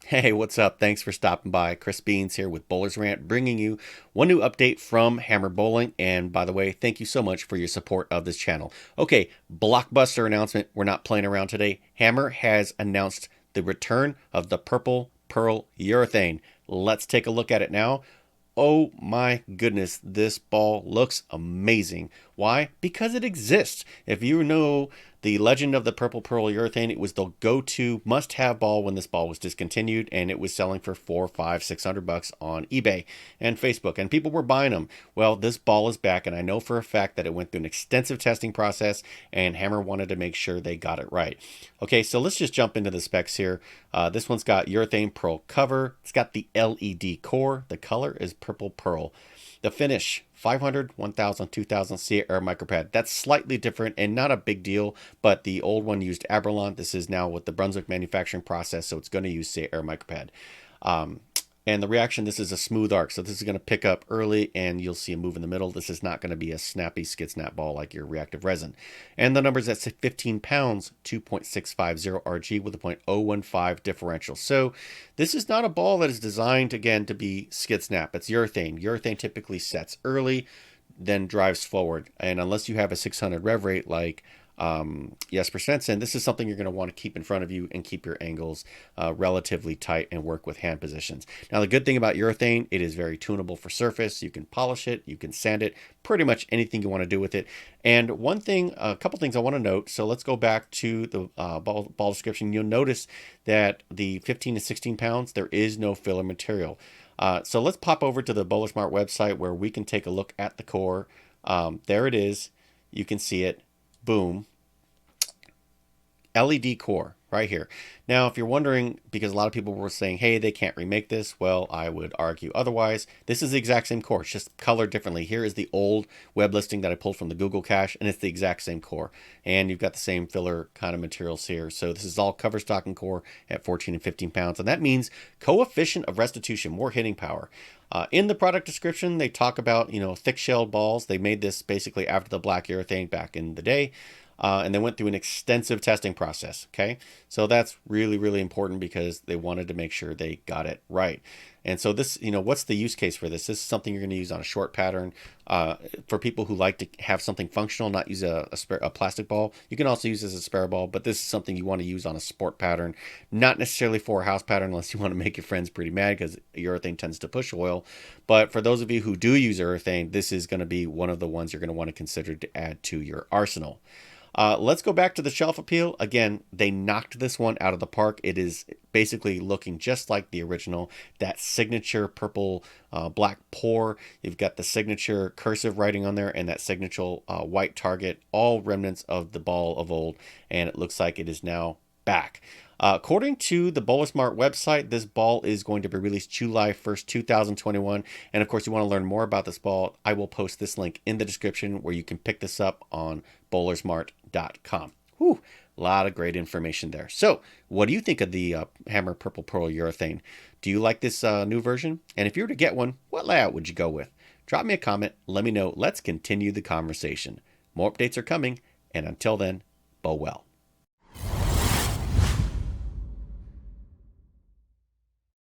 Hey, what's up? Thanks for stopping by. Chris Beans here with Bowler's Rant, bringing you one new update from Hammer Bowling. And by the way, thank you so much for your support of this channel. Okay, blockbuster announcement. We're not playing around today. Hammer has announced the return of the Purple Pearl Urethane. Let's take a look at it now. Oh my goodness, this ball looks amazing. Why? Because it exists. If you know the legend of the Purple Pearl Urethane, it was the go-to must-have ball when this ball was discontinued, and it was selling for $400, $500, $600 on eBay and Facebook, and people were buying them. Well, this ball is back, and I know for a fact that it went through an extensive testing process, and Hammer wanted to make sure they got it right. Okay, so let's just jump into the specs here. This one's got urethane pearl cover. It's got the LED core. The color is purple pearl. The finish, 500, 1000, 2000 Sea Air micropad. That's slightly different and not a big deal, but the old one used Abralon. This is now with the Brunswick manufacturing process, so it's going to use Sea Air micropad. And the reaction, this is a smooth arc, so this is going to pick up early and you'll see a move in the middle. This is not going to be a snappy skid snap ball like your reactive resin. And the numbers at 15 pounds, 2.650 RG with a .015 differential. So this is not a ball that is designed, again, to be skid snap. It's urethane. Urethane typically sets early, then drives forward. And unless you have a 600 rev rate like yes percent, and this is something you're going to want to keep in front of you and keep your angles relatively tight and work with hand positions. Now, the good thing about urethane, it is very tunable for surface. You can polish it, you can sand it, pretty much anything you want to do with it. And one thing, a couple things I want to note. So let's go back to the ball description. You'll notice that the 15 to 16 pounds, there is no filler material. So let's pop over to the Bowler Smart website where we can take a look at the core. There it is. You can see it. Boom. LED core right here. Now, if you're wondering, because a lot of people were saying, hey, they can't remake this. Well, I would argue otherwise. This is the exact same core. It's just colored differently. Here is the old web listing that I pulled from the Google cache, and it's the exact same core. And you've got the same filler kind of materials here. So this is all cover stock and core at 14 and 15 pounds. And that means coefficient of restitution, more hitting power. In the product description, they talk about, thick shelled balls. They made this basically after the black urethane back in the day. And they went through an extensive testing process. Okay, so that's really, really important because they wanted to make sure they got it right. And so this, what's the use case for this? This is something you're going to use on a short pattern. For people who like to have something functional, not use a plastic ball. You can also use this as a spare ball, but this is something you want to use on a sport pattern, not necessarily for a house pattern unless you want to make your friends pretty mad because urethane tends to push oil. But for those of you who do use urethane, this is going to be one of the ones you're going to want to consider to add to your arsenal. Let's go back to the shelf appeal. Again, they knocked this one out of the park. It is basically looking just like the original. That signature purple black pour. You've got the signature cursive writing on there and that signature white target, all remnants of the ball of old. And it looks like it is now back. According to the Bowler Smart website, this ball is going to be released July 1st, 2021. And of course, you want to learn more about this ball, I will post this link in the description where you can pick this up on bowlersmart.com. Whew, a lot of great information there. So what do you think of the Hammer Purple Pearl Urethane? Do you like this new version? And if you were to get one, what layout would you go with? Drop me a comment. Let me know. Let's continue the conversation. More updates are coming. And until then, bow well.